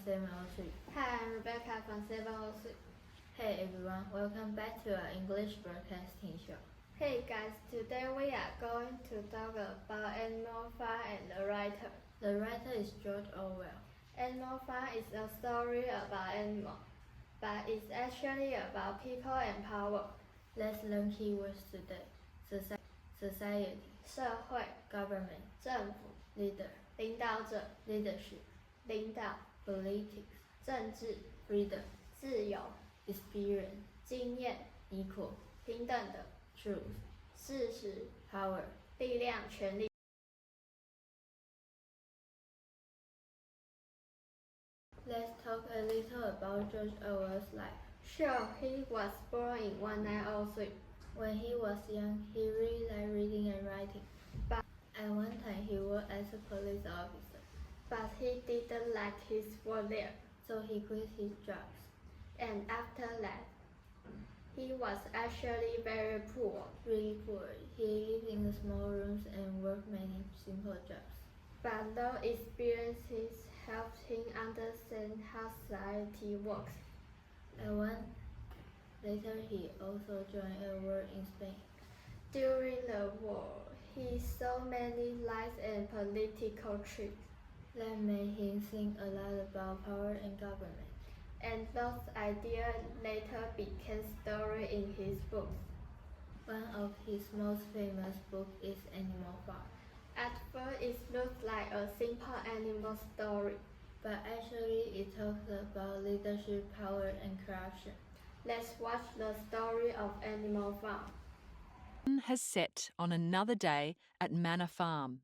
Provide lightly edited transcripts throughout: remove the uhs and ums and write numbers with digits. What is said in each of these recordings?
703. Hi, I'm Rebecca from 703. Hey everyone, welcome back to our English broadcasting show. Hey guys, today we are going to talk about Animal Farm and the writer. The writer is George Orwell. Animal Farm is a story about animals, but it's actually about people and power. Let's learn keywords today. Society, 社会 government, 政府 leader, 领导者 leadership, 领导 politics, 政治 freedom, 自由 experience, 经验 equal, 平等的 truth, 事实 power. 力量权力 Let's talk a little about George Orwell's life. Sure, he was born in 1903. When he was young, he really liked reading and writing. But at one time, he worked as a police officer. But he didn't like his work there. So he quit his job. And after that, he was actually very poor. Really poor. He lived in the small rooms and worked many simple jobs. But those experiences helped him understand how society works. Later, he also joined a war in Spain. During the war, he saw many lies and political tricks. That made him think a lot about power and government. And those ideas later became stories in his books. One of his most famous books is Animal Farm. At first, it looks like a simple animal story. But actually, it talks about leadership, power, and corruption. Let's watch the story of Animal Farm. The sun has set on another day at Manor Farm.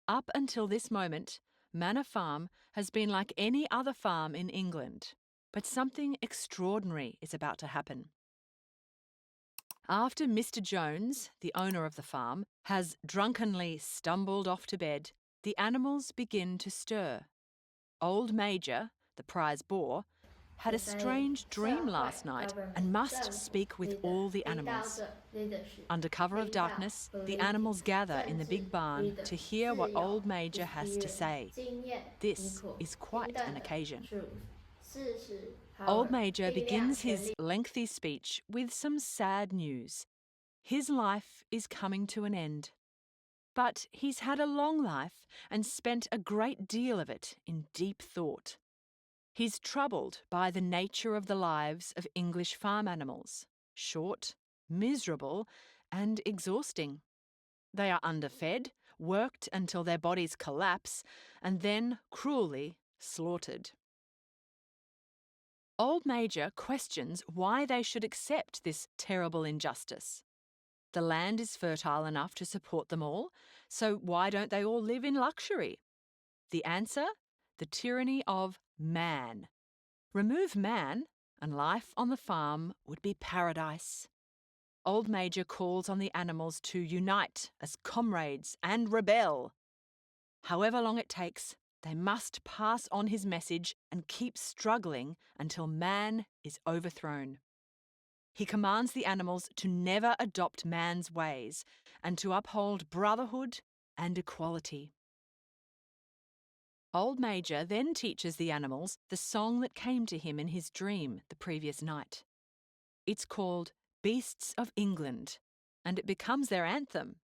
Up until this moment, Manor Farm has been like any other farm in England, but something extraordinary is about to happen. After Mr. Jones, the owner of the farm, has drunkenly stumbled off to bed, the animals begin to stir. Old Major, the prize boar, had a strange dream last night and must speak with all the animals. Under cover of darkness, the animals gather in the big barn to hear what Old Major has to say. This is quite an occasion. Old Major begins his lengthy speech with some sad news. His life is coming to an end. But he's had a long life and spent a great deal of it in deep thought. He's troubled by the nature of the lives of English farm animals, short, miserable, and exhausting. They are underfed, worked until their bodies collapse, and then cruelly slaughtered. Old Major questions why they should accept this terrible injustice. The land is fertile enough to support them all, so why don't they all live in luxury? The answer? The tyranny of man. Remove man, and life on the farm would be paradise. Old Major calls on the animals to unite as comrades and rebel. However long it takes, they must pass on his message and keep struggling until man is overthrown. He commands the animals to never adopt man's ways and to uphold brotherhood and equality. Old Major then teaches the animals the song that came to him in his dream the previous night. It's called Beasts of England, and it becomes their anthem.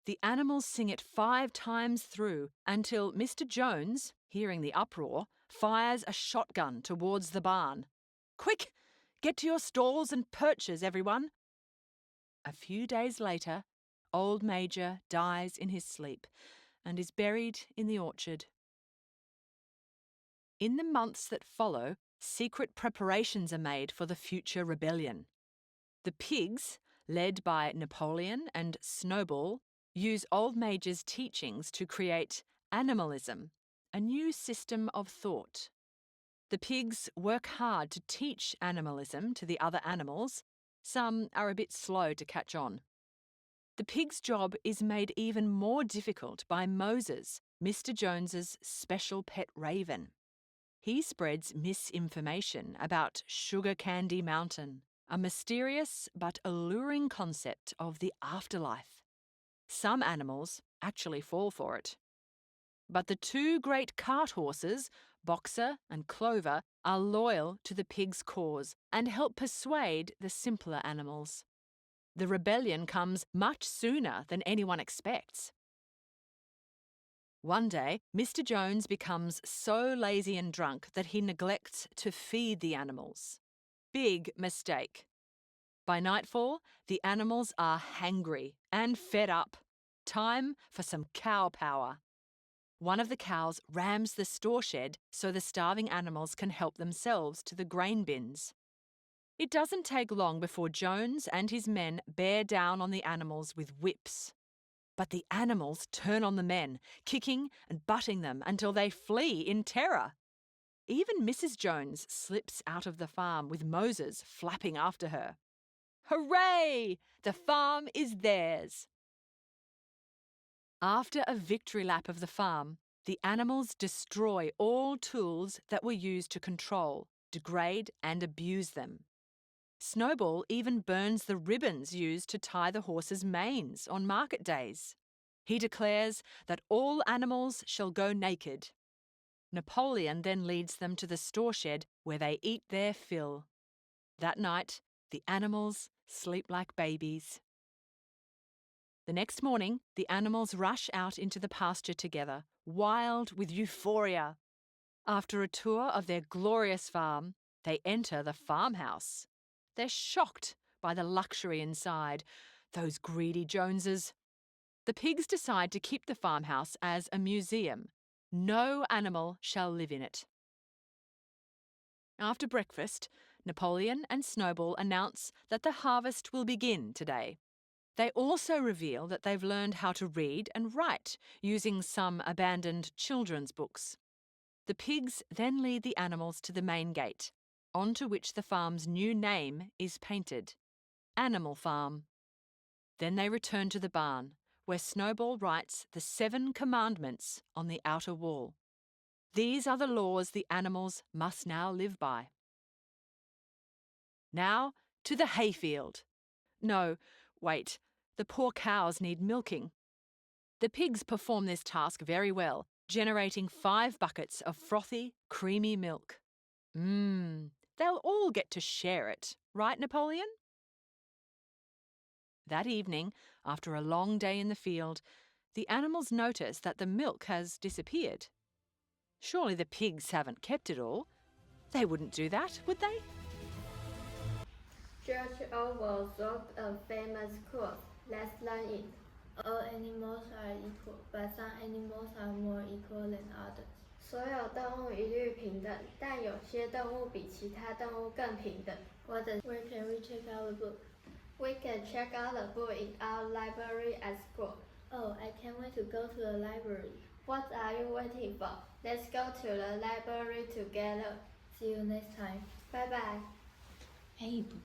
The animals sing it 5 times through until Mr. Jones, hearing the uproar, fires a shotgun towards the barn. Quick! Get to your stalls and perches, everyone! A few days later, Old Major dies in his sleep and is buried in the orchard. In the months that follow, secret preparations are made for the future rebellion. The pigs, led by Napoleon and Snowball, use Old Major's teachings to create animalism, a new system of thought. The pigs work hard to teach animalism to the other animals. Some are a bit slow to catch on. The pig's job is made even more difficult by Moses, Mr. Jones's special pet raven. He spreads misinformation about Sugar Candy Mountain, a mysterious but alluring concept of the afterlife. Some animals actually fall for it. But the 2 great cart horses, Boxer and Clover are loyal to the pig's cause and help persuade the simpler animals. The rebellion comes much sooner than anyone expects. One day, Mr. Jones becomes so lazy and drunk that he neglects to feed the animals. Big mistake. By nightfall, the animals are hangry and fed up. Time for some cow power. One of the cows rams the store shed so the starving animals can help themselves to the grain bins. It doesn't take long before Jones and his men bear down on the animals with whips. But the animals turn on the men, kicking and butting them until they flee in terror. Even Mrs. Jones slips out of the farm with Moses flapping after her. Hooray! The farm is theirs. After a victory lap of the farm, the animals destroy all tools that were used to control, degrade, and abuse them. Snowball even burns the ribbons used to tie the horses' manes on market days. He declares that all animals shall go naked. Napoleon then leads them to the store shed where they eat their fill. That night, the animals sleep like babies. The next morning, the animals rush out into the pasture together, wild with euphoria. After a tour of their glorious farm, they enter the farmhouse. They're shocked by the luxury inside. Those greedy Joneses. The pigs decide to keep the farmhouse as a museum. No animal shall live in it. After breakfast, Napoleon and Snowball announce that the harvest will begin today. They also reveal that they've learned how to read and write using some abandoned children's books. The pigs then lead the animals to the main gate, onto which the farm's new name is painted, Animal Farm. Then they return to the barn, where Snowball writes the 7 commandments on the outer wall. These are the laws the animals must now live by. Now to the hayfield. No, wait, the poor cows need milking. The pigs perform this task very well, generating 5 buckets of frothy, creamy milk. They'll all get to share it, right, Napoleon? That evening, after a long day in the field, the animals notice that the milk has disappeared. Surely the pigs haven't kept it all. They wouldn't do that, would they? George Orwell wrote a famous quote. Let's learn it. All animals are equal, but some animals are more equal than others. 所有动物一律平等，但有些动物比其他动物更平等。Where can we check out the book? We can check out the book in our library at school. Oh, I can't wait to go to the library. What are you waiting for? Let's go to the library together. See you next time. Bye bye. Hey,